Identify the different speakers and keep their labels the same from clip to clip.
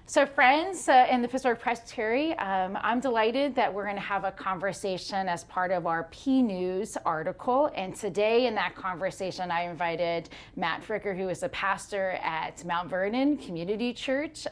Speaker 1: So friends in the Pittsburgh Presbytery, I'm delighted that we're going to have a conversation as part of our P News article. And today in that conversation, I invited Matt Fricker, who is a pastor at Mount Vernon Community Church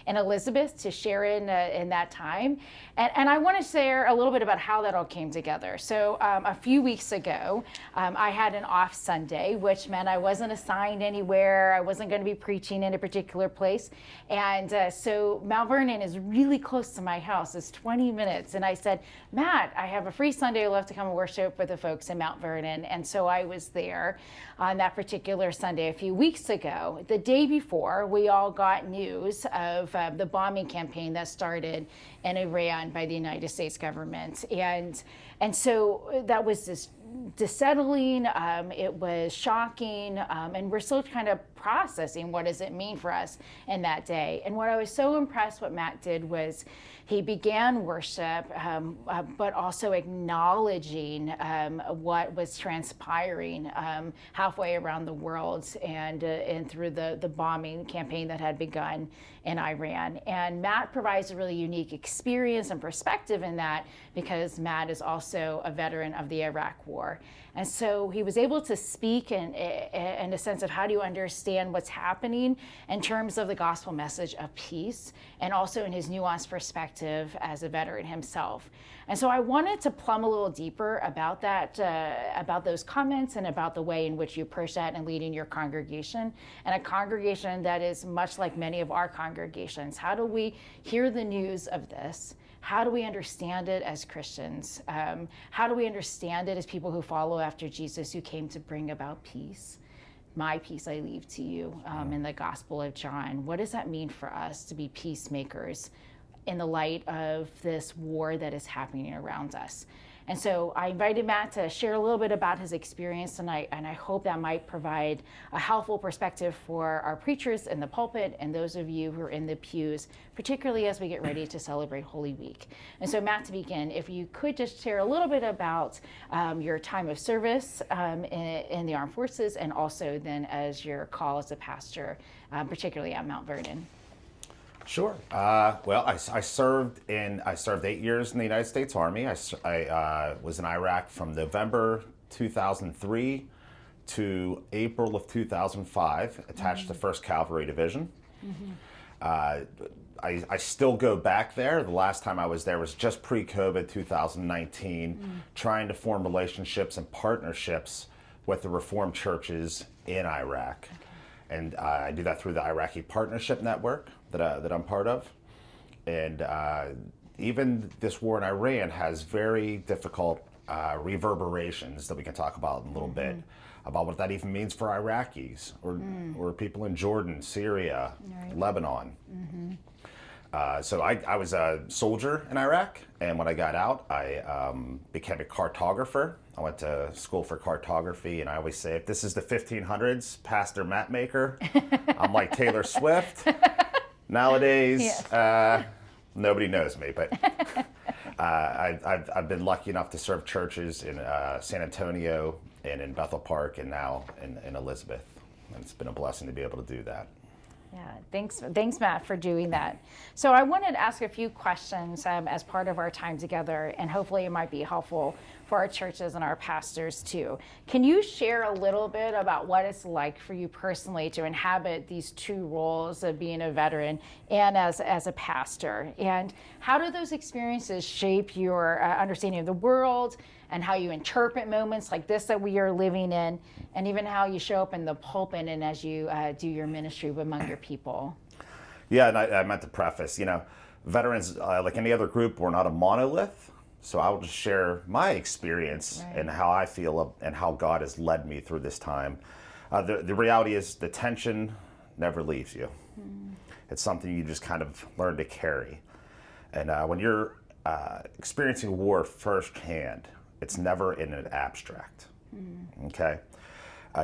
Speaker 1: in Elizabeth, to share in that time. And I want to share a little bit about how that all came together. So a few weeks ago, I had an off Sunday, which meant I wasn't assigned anywhere. I wasn't going to be preaching in a particular place. And so Mount Vernon is really close to my house. It's 20 minutes. And I said, Matt, I have a free Sunday. I'd love to come and worship with the folks in Mount Vernon. And so I was there on that particular Sunday a few weeks ago. The day before, we all got news of the bombing campaign that started in Iran by the United States government. And so that was this unsettling, it was shocking, and we're still kind of processing what does it mean for us in that day. And what I was so impressed what Matt did was he began worship, but also acknowledging what was transpiring halfway around the world and through the bombing campaign that had begun in Iran. And Matt provides a really unique experience and perspective in that because Matt is also a veteran of the Iraq War. And so he was able to speak in a sense of how do you understand what's happening in terms of the gospel message of peace, and also in his nuanced perspective as a veteran himself. And so I wanted to plumb a little deeper about that, about those comments and about the way in which you approach that and leading your congregation, and a congregation that is much like many of our congregations. How do we hear the news of this? How do we understand it as Christians? How do we understand it as people who follow after Jesus, who came to bring about peace? My peace I leave to you, in the Gospel of John. What does that mean for us to be peacemakers in the light of this war that is happening around us? And so I invited Matt to share a little bit about his experience, and I hope that might provide a helpful perspective for our preachers in the pulpit and those of you who are in the pews, particularly as we get ready to celebrate Holy Week. And so Matt, to begin, if you could just share a little bit about your time of service in the armed forces, and also then as your call as a pastor, particularly at Mount Vernon.
Speaker 2: Sure. Well, I served 8 years in the United States Army. I was in Iraq from November 2003 to April of 2005, attached to 1st Cavalry Division. I still go back there. The last time I was there was just pre-COVID, 2019, trying to form relationships and partnerships with the Reformed churches in Iraq. Okay. And I do that through the Iraqi Partnership Network that I'm part of. And even this war in Iran has very difficult reverberations that we can talk about in a little bit, about what that even means for Iraqis or people in Jordan, Syria, Lebanon. So I was a soldier in Iraq, and when I got out, I became a cartographer. I went to school for cartography, and I always say, if this is the 1500s, Pastor Map Maker, I'm like Taylor Swift. Nowadays, yes. Nobody knows me, but I've been lucky enough to serve churches in San Antonio and in Bethel Park, and now in Elizabeth. And it's been a blessing to be able to do that.
Speaker 1: Yeah, thanks, Matt, for doing that. So I wanted to ask a few questions as part of our time together, and hopefully it might be helpful for our churches and our pastors too. Can you share a little bit about what it's like for you personally to inhabit these two roles of being a veteran and as a pastor? And how do those experiences shape your understanding of the world, and how you interpret moments like this that we are living in, and even how you show up in the pulpit and as you do your ministry among your people?
Speaker 2: Yeah, and I meant to preface, veterans, like any other group, we're not a monolith. So I will just share my experience and how I feel and how God has led me through this time. The reality is the tension never leaves you. It's something you just kind of learn to carry. And when you're experiencing war firsthand, it's never in an abstract, okay?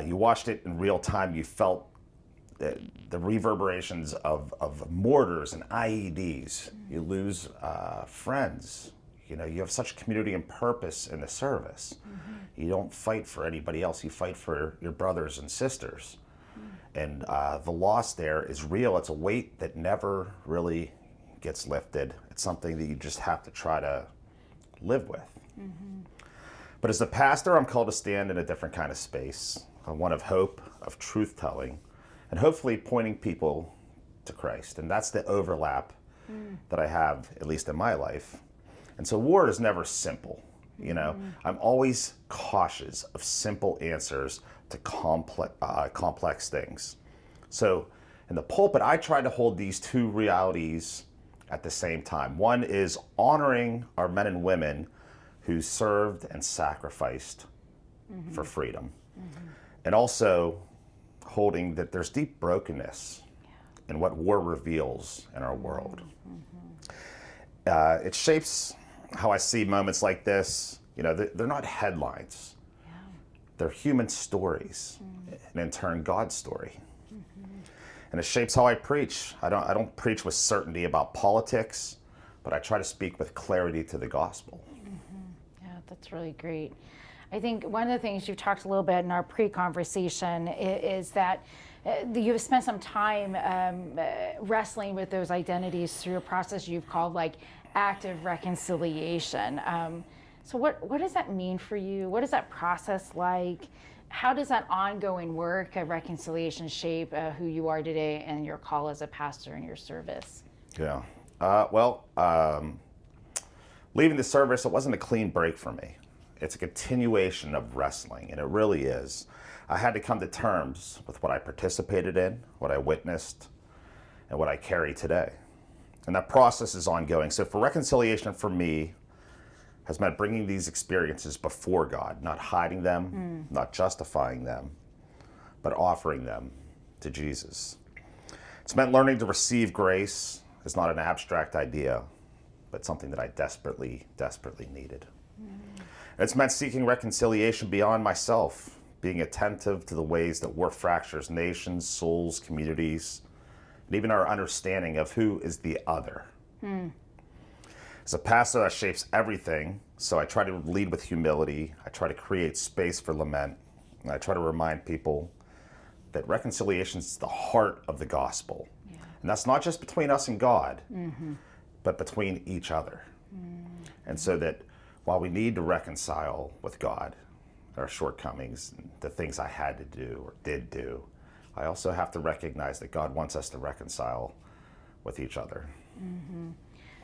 Speaker 2: You watched it in real time. You felt the reverberations of mortars and IEDs. You lose friends. You have such community and purpose in the service. You don't fight for anybody else. You fight for your brothers and sisters. And the loss there is real. It's a weight that never really gets lifted. It's something that you just have to try to live with. But as a pastor, I'm called to stand in a different kind of space, one of hope, of truth-telling, and hopefully pointing people to Christ. And that's the overlap that I have, at least in my life. And so war is never simple. You know, I'm always cautious of simple answers to complex things. So in the pulpit, I try to hold these two realities at the same time. One is honoring our men and women who served and sacrificed for freedom. And also holding that there's deep brokenness in what war reveals in our world. It shapes how I see moments like this. You know, they're not headlines. They're human stories, and in turn, God's story. And it shapes how I preach. I don't preach with certainty about politics, but I try to speak with clarity to the gospel.
Speaker 1: Yeah, that's really great. I think one of the things you've talked a little bit in our pre-conversation is that you've spent some time wrestling with those identities through a process you've called like active reconciliation. So what does that mean for you? What is that process like? How does that ongoing work of reconciliation shape who you are today and your call as a pastor and your service?
Speaker 2: Yeah. Leaving the service, it wasn't a clean break for me. It's a continuation of wrestling, and it really is. I had to come to terms with what I participated in, what I witnessed, and what I carry today. And that process is ongoing. So for reconciliation for me has meant bringing these experiences before God, not hiding them, not justifying them, but offering them to Jesus. It's meant learning to receive grace as not an abstract idea, but something that I desperately, desperately needed. It's meant seeking reconciliation beyond myself, being attentive to the ways that war fractures nations, souls, communities, and even our understanding of who is the other. As a pastor, that shapes everything, so I try to lead with humility. I try to create space for lament, and I try to remind people that reconciliation is the heart of the gospel. Yeah. And that's not just between us and God, but between each other. And so that while we need to reconcile with God, our shortcomings, the things I had to do or did do, I also have to recognize that God wants us to reconcile with each other.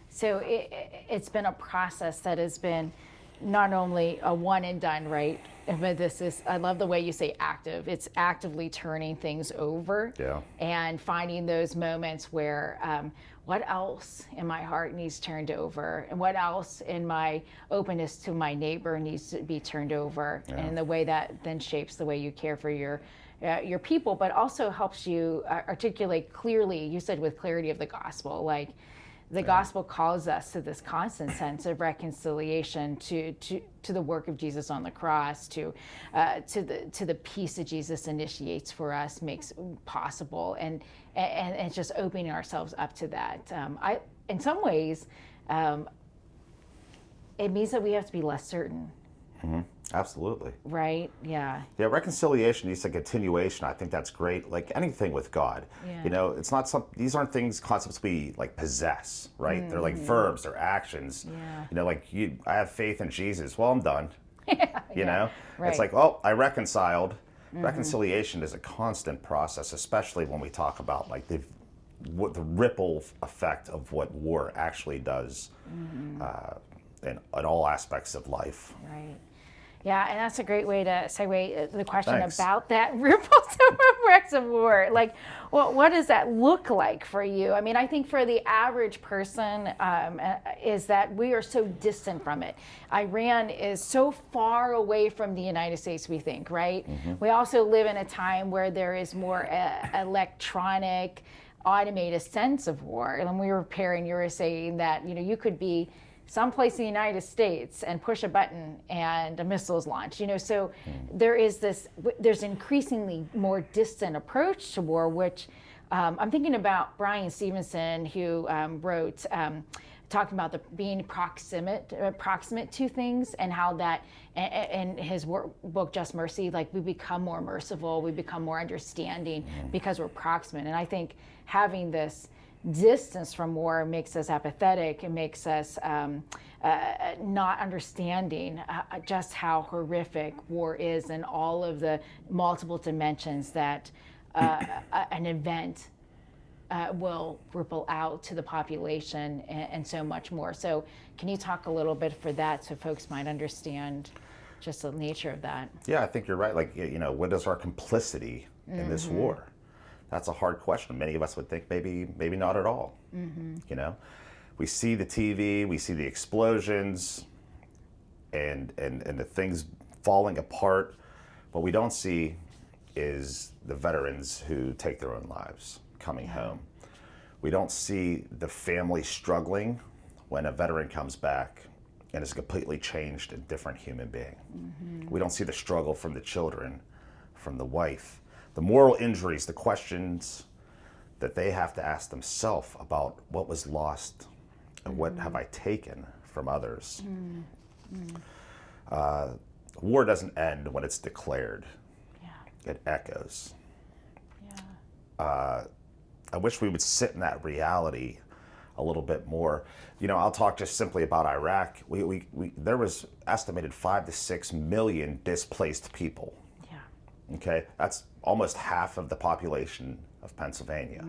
Speaker 1: So it's been a process that has been not only a one and done, right? But I love the way you say active. It's actively turning things over and finding those moments where what else in my heart needs turned over, and what else in my openness to my neighbor needs to be turned over, and the way that then shapes the way you care for your people, but also helps you articulate clearly. You said with clarity of the gospel, like the gospel calls us to this constant sense of reconciliation to the work of Jesus on the cross, to the peace that Jesus initiates for us, makes possible, and it's just opening ourselves up to that. In some ways, it means that we have to be less certain.
Speaker 2: Absolutely.
Speaker 1: Right? Yeah.
Speaker 2: Yeah, reconciliation is a continuation. I think that's great. Like anything with God, you know, it's not these aren't concepts we like possess, right? They're like verbs, they're actions.
Speaker 1: Yeah.
Speaker 2: You know, like I have faith in Jesus. Well, I'm done. You know,
Speaker 1: right.
Speaker 2: It's like, oh, I reconciled. Reconciliation is a constant process, especially when we talk about like the ripple effect of what war actually does in all aspects of life.
Speaker 1: Right. Yeah, and that's a great way to segue the question
Speaker 2: Thanks.
Speaker 1: about that ripple effects of war. Like, what does that look like for you? I mean, I think for the average person is that we are so distant from it. Iran is so far away from the United States, we think, right? We also live in a time where there is more electronic, automated sense of war. And when we were preparing, you were saying that, you know, you could be someplace in the United States and push a button and a missile is launched. You know, so there's increasingly more distant approach to war, which I'm thinking about Brian Stevenson, who wrote talking about the being proximate to things, and how that, in his book Just Mercy, like we become more merciful, we become more understanding because we're proximate. And I think having this distance from war makes us apathetic. It makes us not understanding just how horrific war is, and all of the multiple dimensions that an event will ripple out to the population, and so much more. So can you talk a little bit for that, so folks might understand just the nature of that?
Speaker 2: Yeah, I think you're right. Like, what is our complicity in this war? That's a hard question. Many of us would think maybe not at all. We see the TV, we see the explosions and the things falling apart. What we don't see is the veterans who take their own lives coming home. We don't see the family struggling when a veteran comes back and is a completely changed and different human being. We don't see the struggle from the children, from the wife, the moral injuries, the questions that they have to ask themselves about what was lost and what have I taken from others. War doesn't end when it's declared. It echoes. I wish we would sit in that reality a little bit more. I'll talk just simply about Iraq. There was estimated 5 to 6 million displaced people. Okay, that's almost half of the population of Pennsylvania.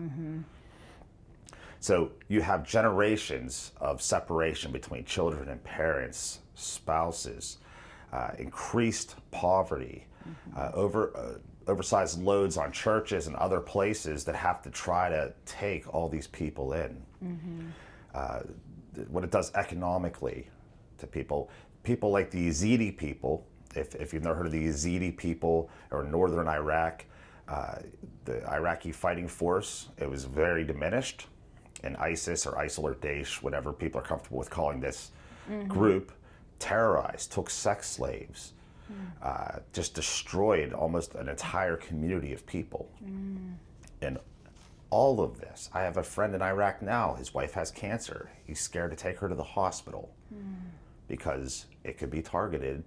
Speaker 2: So you have generations of separation between children and parents, spouses, increased poverty, oversized loads on churches and other places that have to try to take all these people in. What it does economically to people like the Yazidi people, if you've never heard of the Yazidi people or northern Iraq, the Iraqi fighting force, it was very diminished, and ISIS or ISIL or Daesh, whatever people are comfortable with calling this group, terrorized, took sex slaves, just destroyed almost an entire community of people. And all of this, I have a friend in Iraq now, his wife has cancer. He's scared to take her to the hospital because it could be targeted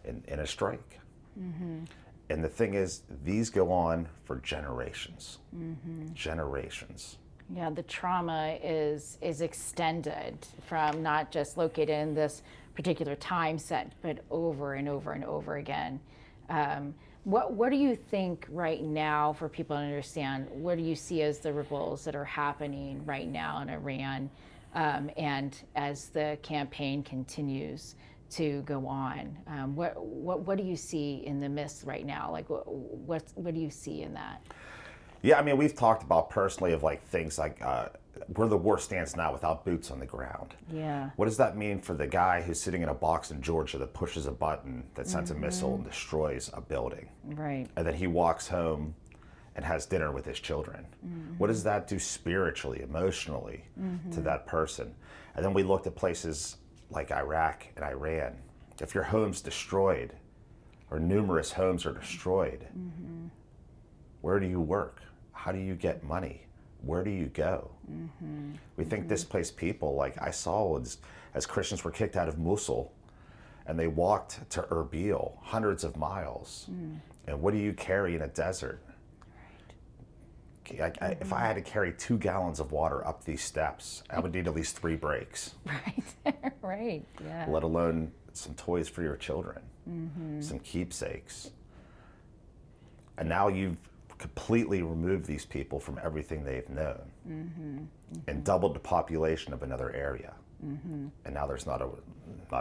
Speaker 2: in a strike. And the thing is, these go on for generations. Generations.
Speaker 1: Yeah, the trauma is extended from not just located in this particular time set, but over and over and over again. What do you think right now, for people to understand, what do you see as the ripples that are happening right now in Iran, and as the campaign continues to go on? What do you see in the midst right now? Like, what do you see in that?
Speaker 2: Yeah, I mean, we've talked about personally of like things like where the war stands now without boots on the ground.
Speaker 1: Yeah.
Speaker 2: What does that mean for the guy who's sitting in a box in Georgia that pushes a button that sends a missile and destroys a building?
Speaker 1: Right.
Speaker 2: And then he walks home and has dinner with his children. What does that do spiritually, emotionally to that person? And then we looked at places like Iraq and Iran. If your home's destroyed, or numerous homes are destroyed, where do you work? How do you get money? Where do you go? We think displaced people, like I saw as Christians were kicked out of Mosul and they walked to Erbil, hundreds of miles. And what do you carry in a desert? If I had to carry 2 gallons of water up these steps, I would need at least 3 breaks.
Speaker 1: Right, right, yeah.
Speaker 2: Let alone some toys for your children, some keepsakes. And now you've completely removed these people from everything they've known, and doubled the population of another area. And now there's not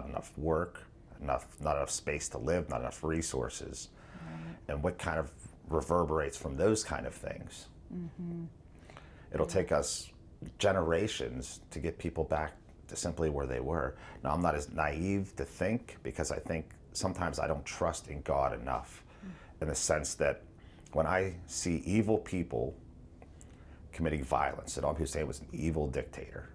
Speaker 2: enough work, not enough space to live, not enough resources. And what kind of reverberates from those kind of things? It'll take us generations to get people back to simply where they were. Now, I'm not as naive to think, because I think sometimes I don't trust in God enough, in the sense that when I see evil people committing violence, Saddam Hussein was an evil dictator.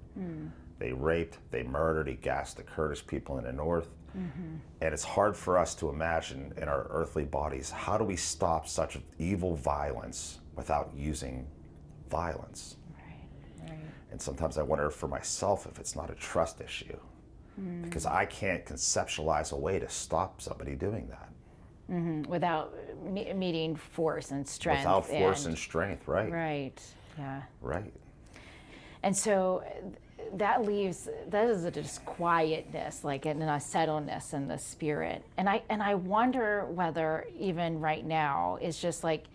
Speaker 2: They raped, they murdered, he gassed the Kurdish people in the north. And it's hard for us to imagine in our earthly bodies, how do we stop such evil violence without using violence?
Speaker 1: Right.
Speaker 2: And sometimes I wonder for myself if it's not a trust issue, because I can't conceptualize a way to stop somebody doing that.
Speaker 1: Without meeting force and strength.
Speaker 2: Without force and strength, right?
Speaker 1: Right. Yeah.
Speaker 2: Right.
Speaker 1: And so that is a disquietness, like an unsettledness in the spirit. And I wonder whether even right now it's just like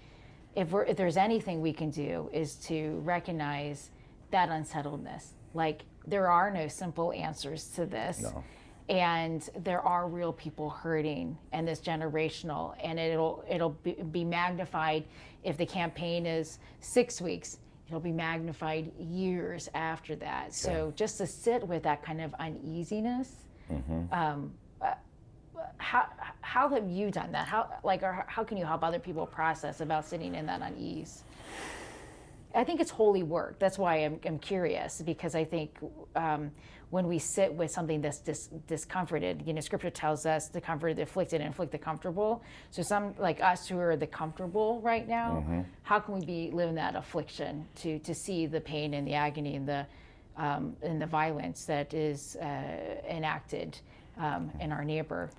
Speaker 1: if there's anything we can do is to recognize that unsettledness. Like there are no simple answers to this.
Speaker 2: No.
Speaker 1: And there are real people hurting, and it's generational, and it'll be magnified if the campaign is 6 weeks. It'll be magnified years after that. So just to sit with that kind of uneasiness, how have you done that? How can you help other people process about sitting in that unease? I think it's holy work. That's why I'm curious, because I think when we sit with something that's discomforted, Scripture tells us to comfort the afflicted and inflict the comfortable. So some like us who are the comfortable right now, how can we be living that affliction to see the pain and the agony and the violence that is enacted in our neighbor?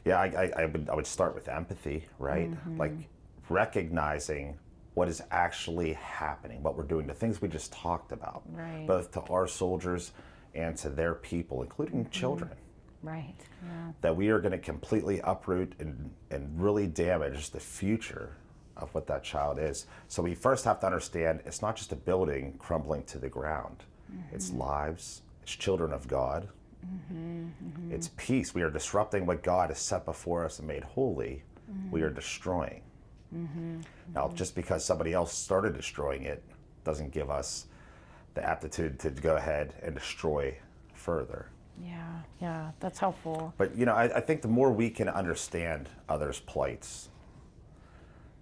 Speaker 2: Yeah, I would start with empathy, right? Like recognizing what is actually happening, what we're doing, the things we just talked about, both to our soldiers and to their people, including children.
Speaker 1: Right. Yeah.
Speaker 2: That we are going to completely uproot and really damage the future of what that child is. So we first have to understand it's not just a building crumbling to the ground. It's lives, it's children of God. It's peace. We are disrupting what God has set before us and made holy. We are destroying. Now, just because somebody else started destroying it doesn't give us the aptitude to go ahead and destroy further.
Speaker 1: Yeah, that's helpful.
Speaker 2: But, I think the more we can understand others' plights,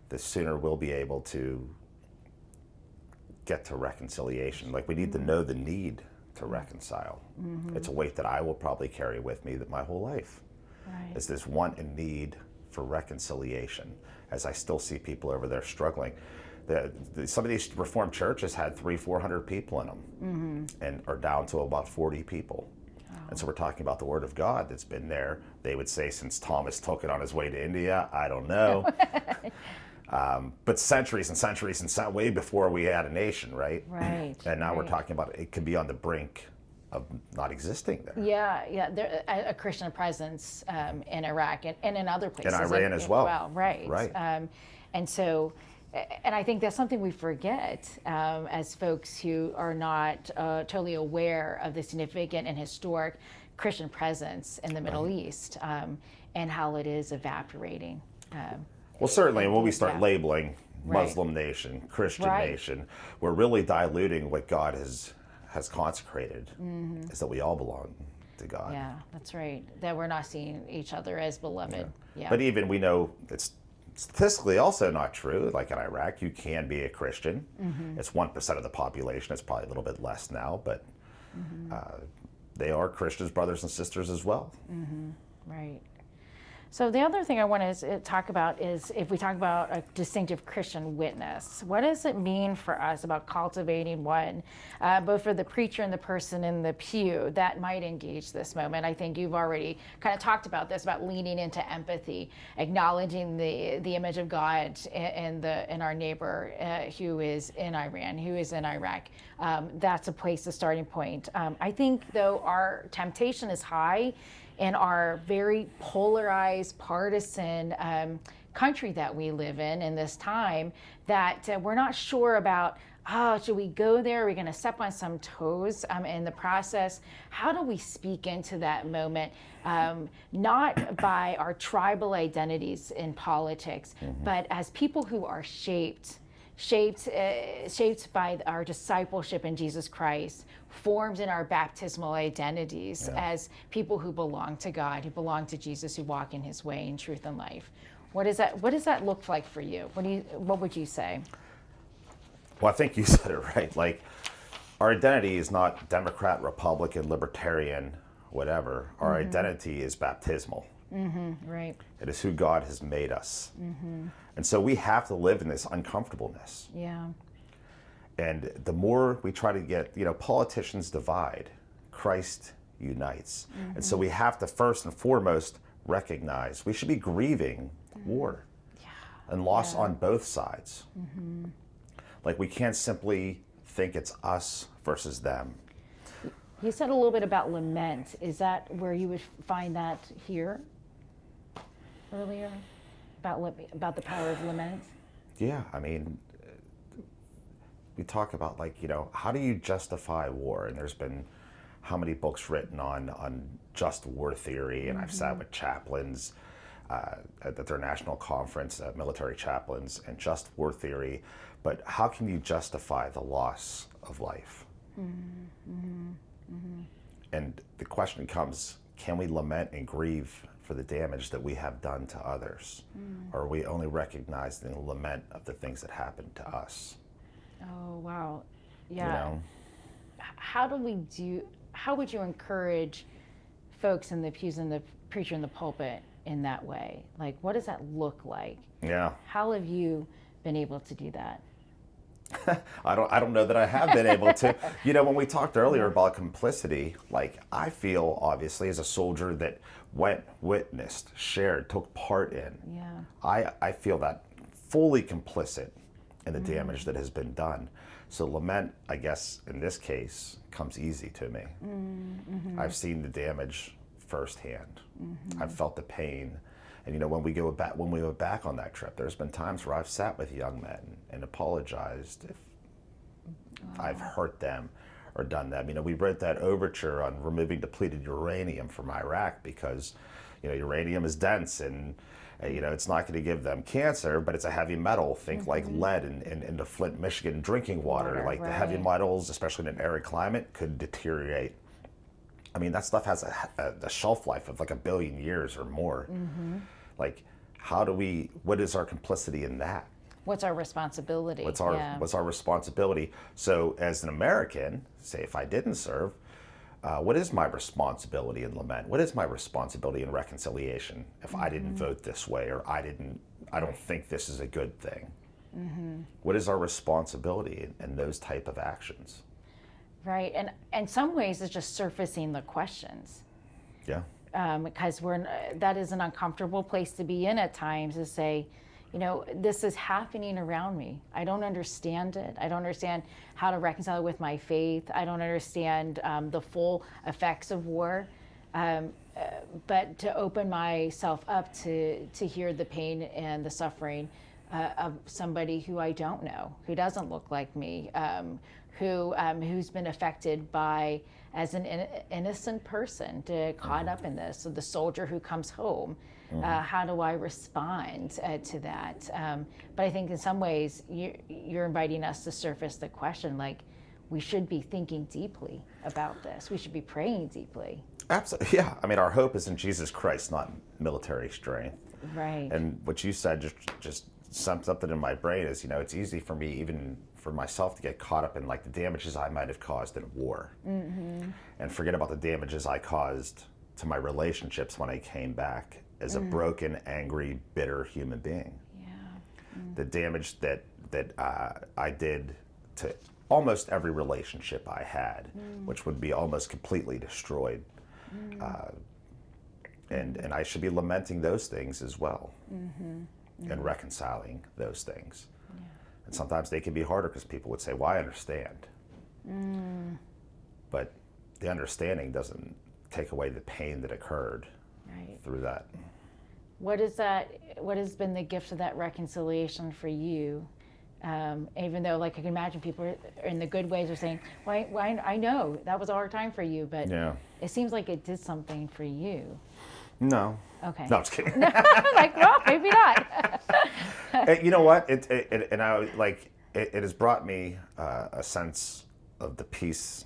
Speaker 2: the sooner we'll be able to get to reconciliation. Like, we need to know the need to reconcile. It's a weight that I will probably carry with me my whole life.
Speaker 1: Right.
Speaker 2: Is this want and need for reconciliation, as I still see people over there struggling. Some of these Reformed churches had 300-400 people in them, and are down to about 40 people. And so we're talking about the Word of God that's been there, they would say, since Thomas took it on his way to India. I don't know. But centuries and centuries and way before we had a nation, right?
Speaker 1: Right.
Speaker 2: And now we're talking about it could be on the brink of not existing there.
Speaker 1: Yeah. There a Christian presence in Iraq and in other places.
Speaker 2: In Iran as well.
Speaker 1: Right.
Speaker 2: Right.
Speaker 1: And so, and I think that's something we forget as folks who are not totally aware of the significant and historic Christian presence in the Middle East and how it is evaporating.
Speaker 2: Well, certainly, when we start labeling Muslim nation, Christian nation, we're really diluting what God has consecrated, is that we all belong to God.
Speaker 1: Yeah, that's right. That we're not seeing each other as beloved. Yeah.
Speaker 2: But even we know it's statistically also not true. Like in Iraq, you can be a Christian. It's 1% of the population. It's probably a little bit less now, but they are Christians, brothers and sisters as well.
Speaker 1: Right. So the other thing I want to talk about is if we talk about a distinctive Christian witness, what does it mean for us about cultivating one, both for the preacher and the person in the pew that might engage this moment? I think you've already kind of talked about this, about leaning into empathy, acknowledging the image of God in our neighbor who is in Iran, who is in Iraq. That's a place, a starting point. I think, though, our temptation is high in our very polarized, partisan country that we live in this time, that we're not sure about, should we go there? Are we going to step on some toes in the process? How do we speak into that moment, not by our tribal identities in politics, but as people who are shaped by our discipleship in Jesus Christ, formed in our baptismal identities as people who belong to God, who belong to Jesus, who walk in his way in truth and life. What does that look like for you? What would you say?
Speaker 2: Well, I think you said it right. Like, our identity is not Democrat, Republican, Libertarian, whatever. Our identity is baptismal.
Speaker 1: Right.
Speaker 2: It is who God has made us. And so we have to live in this uncomfortableness.
Speaker 1: Yeah.
Speaker 2: And the more we try to get, politicians divide, Christ unites. And so we have to first and foremost recognize we should be grieving war and loss on both sides. Like, we can't simply think it's us versus them.
Speaker 1: You said a little bit about lament. Is that where you would find that here earlier? About the power of lament?
Speaker 2: Yeah, I mean, we talk about, like, how do you justify war? And there's been how many books written on just war theory, and I've sat with chaplains at their national conference, military chaplains, and just war theory. But how can you justify the loss of life? And the question comes, can we lament and grieve for the damage that we have done to others? Or are we only recognizing the lament of the things that happened to us?
Speaker 1: Oh, wow. Yeah. How would you encourage folks in the pews and the preacher in the pulpit in that way? Like, what does that look like?
Speaker 2: Yeah.
Speaker 1: How have you been able to do that?
Speaker 2: I don't know that I have been able to. When we talked earlier about complicity, like, I feel, obviously, as a soldier that went, witnessed, shared, took part in, I feel that fully complicit in the damage that has been done. So lament, I guess, in this case, comes easy to me. I've seen the damage firsthand. I've felt the pain. And when we went back on that trip, there's been times where I've sat with young men and apologized if I've hurt them or done them. We wrote that overture on removing depleted uranium from Iraq because, uranium is dense and, it's not going to give them cancer, but it's a heavy metal. Think like lead in the Flint, Michigan drinking water. Like, the heavy metals, especially in an arid climate, could deteriorate. I mean, that stuff has a shelf life of like 1 billion years or more. Like, what is our complicity in that?
Speaker 1: What's our responsibility?
Speaker 2: What's our responsibility? So as an American, say if I didn't serve, what is my responsibility in lament? What is my responsibility in reconciliation if I didn't vote this way, or I don't think this is a good thing? What is our responsibility in those type of actions?
Speaker 1: Right, and in some ways it's just surfacing the questions.
Speaker 2: Yeah.
Speaker 1: Because that is an uncomfortable place to be in at times, to say, this is happening around me. I don't understand it. I don't understand how to reconcile it with my faith. I don't understand the full effects of war. But to open myself up to hear the pain and the suffering of somebody who I don't know, who doesn't look like me, who's been affected by, as an innocent person, caught up in this. So the soldier who comes home, how do I respond to that? But I think in some ways you're inviting us to surface the question, like, we should be thinking deeply about this. We should be praying deeply.
Speaker 2: Absolutely, yeah. I mean, our hope is in Jesus Christ, not military strength.
Speaker 1: Right.
Speaker 2: And what you said just summed something in my brain is, it's easy for me, even for myself, to get caught up in like the damages I might have caused in war, and forget about the damages I caused to my relationships when I came back as a broken, angry, bitter human being.
Speaker 1: Yeah.
Speaker 2: The damage that I did to almost every relationship I had, which would be almost completely destroyed. And I should be lamenting those things as well, and reconciling those things. Yeah. And sometimes they can be harder because people would say, well, I understand. But the understanding doesn't take away the pain that occurred through that.
Speaker 1: What has been the gift of that reconciliation for you? Even though, like, I can imagine people in the good ways are saying, well, I know that was a hard time for you, but it seems like it did something for you.
Speaker 2: No.
Speaker 1: Okay.
Speaker 2: No, I'm just kidding.
Speaker 1: Like, well, maybe not.
Speaker 2: You know what? It has brought me a sense of the peace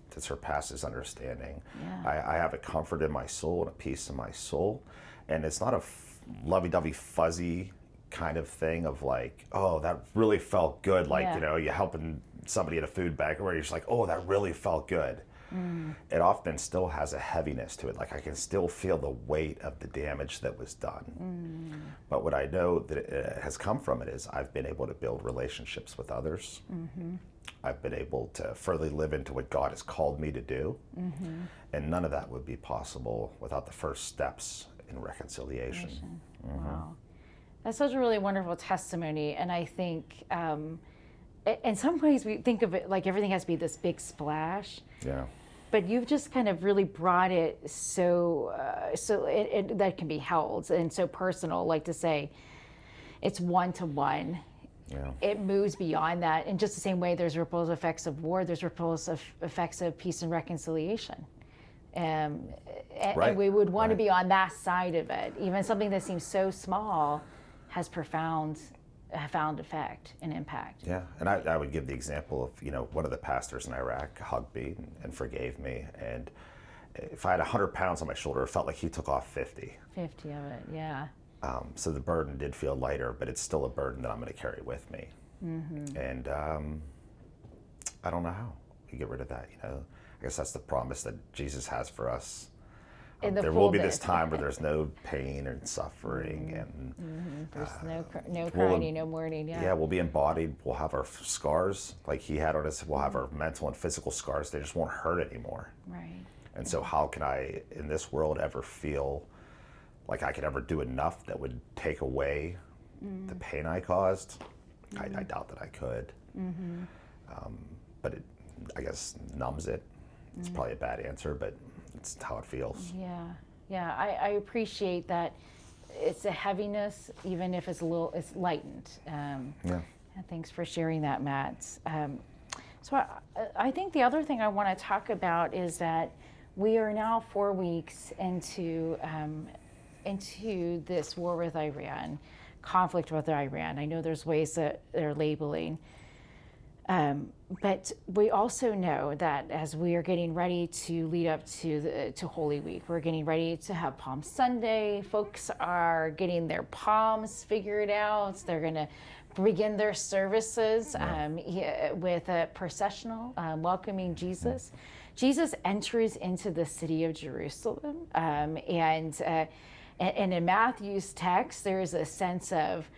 Speaker 2: that surpasses understanding. Yeah. I have a comfort in my soul and a peace in my soul, and it's not a lovey-dovey, fuzzy kind of thing of like, oh, that really felt good. Like, you helping somebody at a food bank where you're just like, oh, that really felt good. it often still has a heaviness to it. Like I can still feel the weight of the damage that was done. But what I know that it has come from it is I've been able to build relationships with others. I've been able to further live into what God has called me to do. And none of that would be possible without the first steps in reconciliation.
Speaker 1: Wow. That's such a really wonderful testimony. And I think in some ways we think of it like everything has to be this big splash.
Speaker 2: Yeah.
Speaker 1: But you've just kind of really brought it so that can be held and so personal, like to say it's one-to-one.
Speaker 2: Yeah.
Speaker 1: It moves beyond that. In just the same way there's ripple effects of war, there's ripple effects of peace and reconciliation. And we would want to be on that side of it. Even something that seems so small has profound effect and impact.
Speaker 2: Yeah, and I would give the example of, one of the pastors in Iraq hugged me and forgave me. And if I had 100 pounds on my shoulder, it felt like he took off 50.
Speaker 1: 50 of it, yeah.
Speaker 2: So the burden did feel lighter, but it's still a burden that I'm going to carry with me. And I don't know how we get rid of that, I guess that's the promise that Jesus has for us. There will be this time where there's no pain and suffering, and
Speaker 1: there's no crying, no mourning.
Speaker 2: Yeah, we'll be embodied. We'll have our scars like he had on us. We'll have our mental and physical scars. They just won't hurt anymore.
Speaker 1: Right.
Speaker 2: And so how can I, in this world, ever feel like I could ever do enough that would take away the pain I caused? I doubt that I could. But it, I guess, numbs it. It's probably a bad answer, but it's how it feels.
Speaker 1: Yeah. I appreciate that. It's a heaviness, even if it's it's lightened. And thanks for sharing that, Matt. So I think the other thing I want to talk about is that we are now 4 weeks into this war with Iran, conflict with Iran. I know there's ways that they're labeling. But we also know that as we are getting ready to lead up to Holy Week, we're getting ready to have Palm Sunday. Folks are getting their palms figured out. They're going to begin their services with a processional welcoming Jesus. Jesus enters into the city of Jerusalem, and in Matthew's text, there's a sense of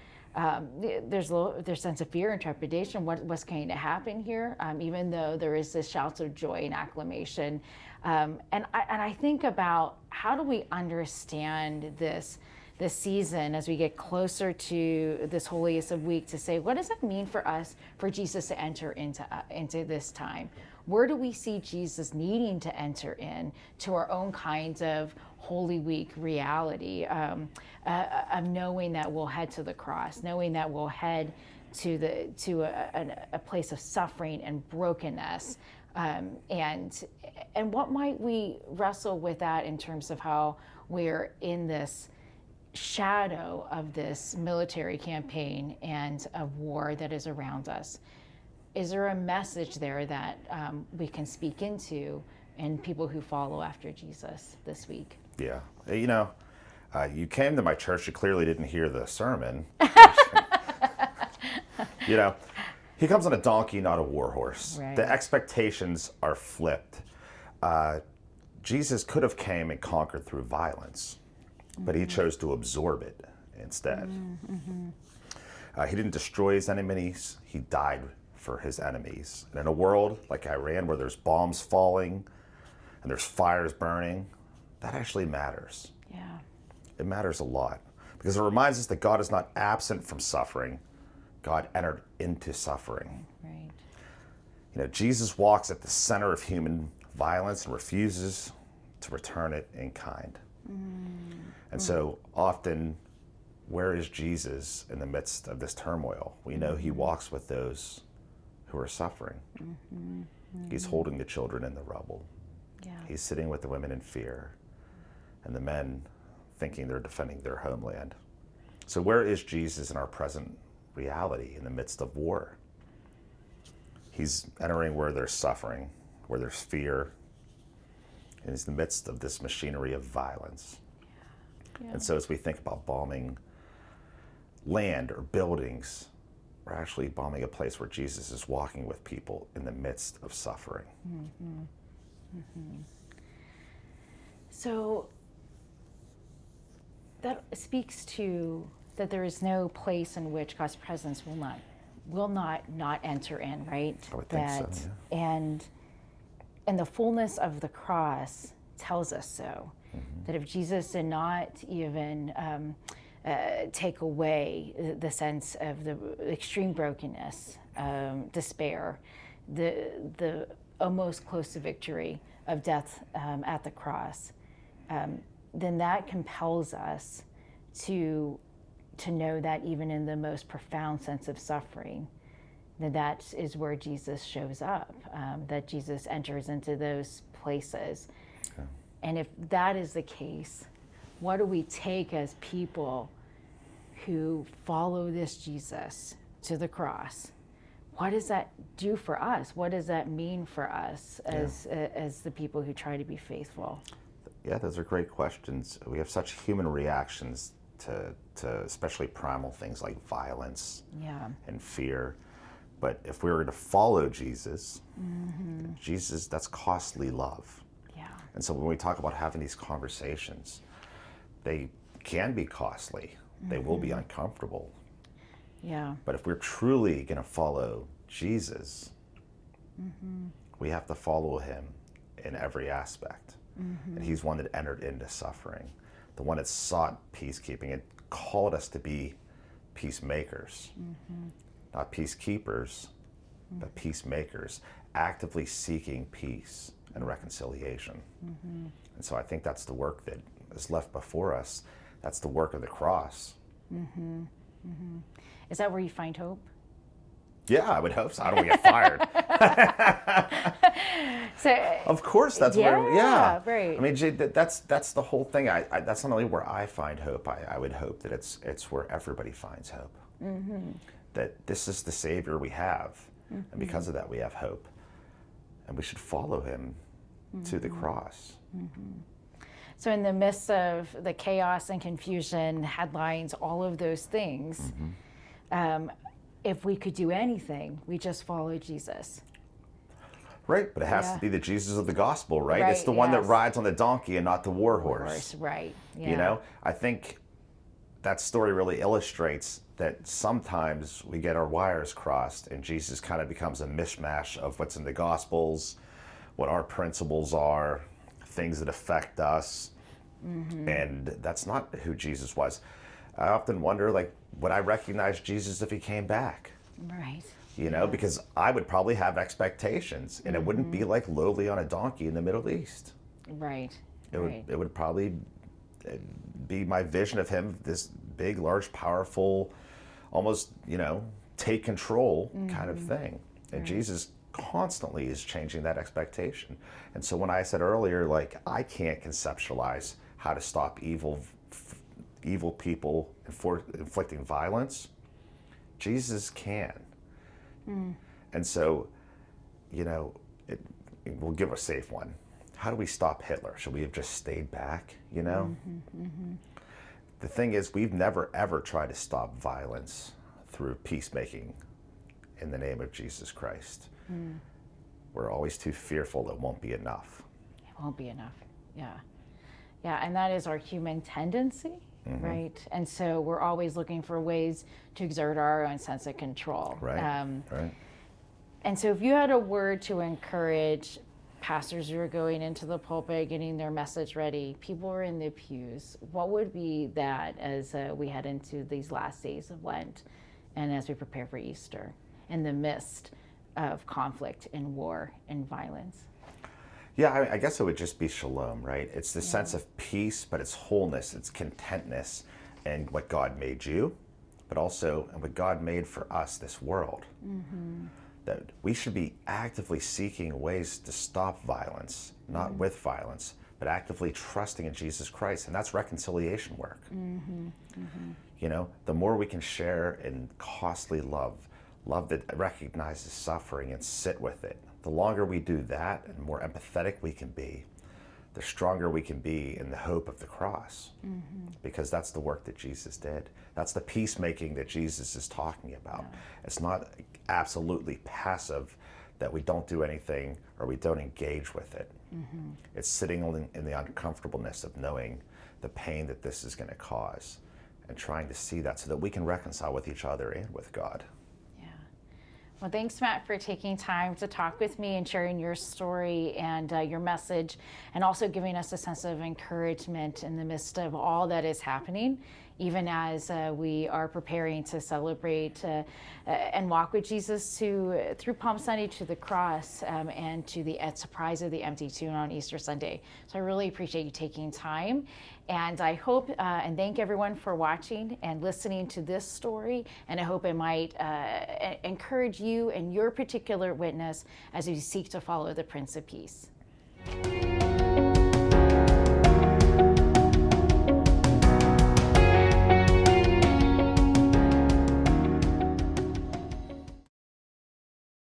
Speaker 1: there's sense of fear and trepidation. What's going to happen here? Even though there is this shouts of joy and acclamation, and I think about how do we understand this season as we get closer to this holiest of week, to say, what does it mean for us, for Jesus to enter into this time? Where do we see Jesus needing to enter in to our own kinds of Holy Week reality, of knowing that we'll head to the cross, knowing that we'll head to a place of suffering and brokenness, and what might we wrestle with that in terms of how we're in this shadow of this military campaign and of war that is around us? Is there a message there that we can speak into and people who follow after Jesus this week?
Speaker 2: Yeah. You came to my church, you clearly didn't hear the sermon. He comes on a donkey, not a war horse.
Speaker 1: Right.
Speaker 2: The expectations are flipped. Jesus could have came and conquered through violence, but he chose to absorb it instead. He didn't destroy his enemies, he died for his enemies. And in a world like Iran, where there's bombs falling and there's fires burning, that actually matters.
Speaker 1: Yeah.
Speaker 2: It matters a lot because it reminds us that God is not absent from suffering. God entered into suffering.
Speaker 1: Right.
Speaker 2: Jesus walks at the center of human violence and refuses to return it in kind. And so often, where is Jesus in the midst of this turmoil? We know he walks with those who are suffering. He's holding the children in the rubble.
Speaker 1: Yeah.
Speaker 2: He's sitting with the women in fear and the men thinking they're defending their homeland. So where is Jesus in our present reality in the midst of war? He's entering where there's suffering, where there's fear, and he's in the midst of this machinery of violence.
Speaker 1: Yeah.
Speaker 2: And so as we think about bombing land or buildings, we're actually bombing a place where Jesus is walking with people in the midst of suffering.
Speaker 1: So that speaks to that there is no place in which God's presence will not enter in, right?
Speaker 2: I would think so, yeah.
Speaker 1: And the fullness of the cross tells us so. That if Jesus did not even take away the sense of the extreme brokenness, despair, the almost close to victory of death at the cross, then that compels us to know that even in the most profound sense of suffering, that is where Jesus shows up, that Jesus enters into those places. Okay. And if that is the case, what do we take as people who follow this Jesus to the cross? What does that do for us? What does that mean for us as the people who try to be faithful?
Speaker 2: Yeah, those are great questions. We have such human reactions to especially primal things like violence and fear. But if we were to follow Jesus, Jesus, that's costly love.
Speaker 1: Yeah.
Speaker 2: And so when we talk about having these conversations, they can be costly. They will be uncomfortable.
Speaker 1: Yeah.
Speaker 2: But if we're truly going to follow Jesus, we have to follow him in every aspect. And he's one that entered into suffering, the one that sought peacekeeping. It called us to be peacemakers, not peacekeepers, but peacemakers, actively seeking peace and reconciliation. And so I think that's the work that is left before us. That's the work of the cross.
Speaker 1: Is that where you find hope?
Speaker 2: Yeah, I would hope so. I don't want to get fired.
Speaker 1: So,
Speaker 2: of course, that's where. Yeah,
Speaker 1: right.
Speaker 2: I mean, Jay, that's the whole thing. That's not only where I find hope. I would hope that it's where everybody finds hope. That this is the Savior we have, and because of that, we have hope, and we should follow him to the cross.
Speaker 1: So, in the midst of the chaos and confusion, headlines, all of those things. If we could do anything, we just follow Jesus.
Speaker 2: Right, but it has to be the Jesus of the gospel, right? It's the one that rides on the donkey and not the war horse.
Speaker 1: Right, yeah.
Speaker 2: You know, I think that story really illustrates that sometimes we get our wires crossed and Jesus kind of becomes a mishmash of what's in the gospels, what our principles are, things that affect us, and that's not who Jesus was. I often wonder, like, would I recognize Jesus if he came back?
Speaker 1: Right.
Speaker 2: You know, because I would probably have expectations, and it wouldn't be like lowly on a donkey in the Middle East.
Speaker 1: Right.
Speaker 2: It would probably be my vision of him, this big, large, powerful, almost, take control kind of thing. And Jesus constantly is changing that expectation. And so when I said earlier, like, I can't conceptualize how to stop evil people inflicting violence, Jesus can. And so, we'll give a safe one. How do we stop Hitler? Should we have just stayed back, The thing is, we've never, ever tried to stop violence through peacemaking in the name of Jesus Christ. We're always too fearful it won't be enough.
Speaker 1: It won't be enough, yeah. Yeah, and that is our human tendency, right? And so we're always looking for ways to exert our own sense of control.
Speaker 2: Right, right.
Speaker 1: And so if you had a word to encourage pastors who are going into the pulpit, getting their message ready, people who are in the pews, what would be that as we head into these last days of Lent and as we prepare for Easter in the midst of conflict and war and violence?
Speaker 2: Yeah, I guess it would just be shalom, right? It's the sense of peace, but it's wholeness, it's contentness in what God made you, but also in what God made for us, this world. That we should be actively seeking ways to stop violence, not with violence, but actively trusting in Jesus Christ, and that's reconciliation work. The more we can share in costly love that recognizes suffering and sit with it, the longer we do that and the more empathetic we can be, the stronger we can be in the hope of the cross. Because that's the work that Jesus did. That's the peacemaking that Jesus is talking about. It's not absolutely passive that we don't do anything or we don't engage with it. It's sitting in the uncomfortableness of knowing the pain that this is going to cause and trying to see that so that we can reconcile with each other and with God.
Speaker 1: Yeah. Well, thanks, Matt, for taking time to talk with me and sharing your story and your message, and also giving us a sense of encouragement in the midst of all that is happening, even as we are preparing to celebrate and walk with Jesus through Palm Sunday to the cross, and to the surprise of the empty tomb on Easter Sunday. So I really appreciate you taking time. And I hope and thank everyone for watching and listening to this story. And I hope it might encourage you and your particular witness as you seek to follow the Prince of Peace.